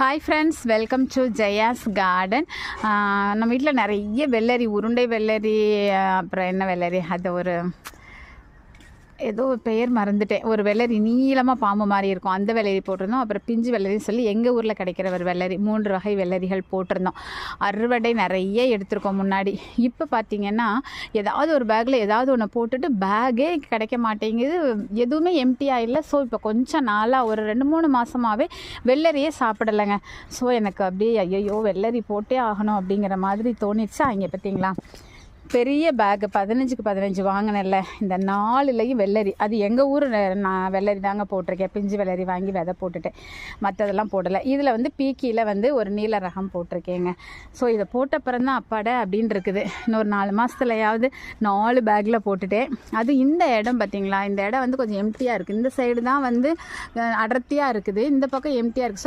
Hi friends, welcome to Jaya's garden. நம்ம வீட்டில் நிறைய வெள்ளரி, உருண்டை வெள்ளரி, அப்புறம் என்ன வெள்ளரி, அது ஒரு ஏதோ பெயர் மறந்துட்டேன். ஒரு வெள்ளரி நீளமாக பாம்பு மாதிரி இருக்கும், அந்த வெள்ளரி போட்டிருந்தோம். அப்புறம் பிஞ்சு வெள்ளரின்னு சொல்லி எங்கள் ஊரில் கிடைக்கிற ஒரு வெள்ளரி, 3 வகை வெள்ளரிகள் போட்டிருந்தோம். அறுவடை நிறைய எடுத்திருக்கோம் முன்னாடி. இப்போ பார்த்திங்கன்னா ஏதாவது ஒரு பேக்கில் ஏதாவது ஒன்று போட்டுட்டு பேக்கே கிடைக்க மாட்டேங்குது, எதுவுமே எம்டியாக இல்லை. ஸோ இப்போ கொஞ்சம் நாளாக ஒரு 2-3 மாதமாகவே வெள்ளரியே சாப்பிடலைங்க. ஸோ எனக்கு அப்படியே ஐயோ வெள்ளரி போட்டே ஆகணும் அப்படிங்கிற மாதிரி தோணிடுச்சு. அங்கே பார்த்தீங்களா பெரிய பேக்கு 15க்கு 15 வாங்கினேன்ல, இந்த 4லையும் வெள்ளரி. அது எங்கள் ஊர் நான் வெள்ளரி தாங்க போட்டிருக்கேன். பிஞ்சு வெள்ளரி வாங்கி விதை போட்டுட்டேன், மற்றதெல்லாம் போடலை. இதில் வந்து பீக்கியில் ஒரு நீல ரகம் போட்டிருக்கேங்க. ஸோ இதை போட்டப்புறம் தான் அப்பாடை அப்படின்னு இருக்குது. இன்னொரு 4 மாதத்துலையாவது 4 பேக்கில் போட்டுட்டேன். அது இந்த இடம் பார்த்திங்களா, இந்த இடம் கொஞ்சம் எம்டியாக இருக்குது. இந்த சைடு தான் அடர்த்தியாக இருக்குது, இந்த பக்கம் எம்டியாக இருக்குது. ஸோ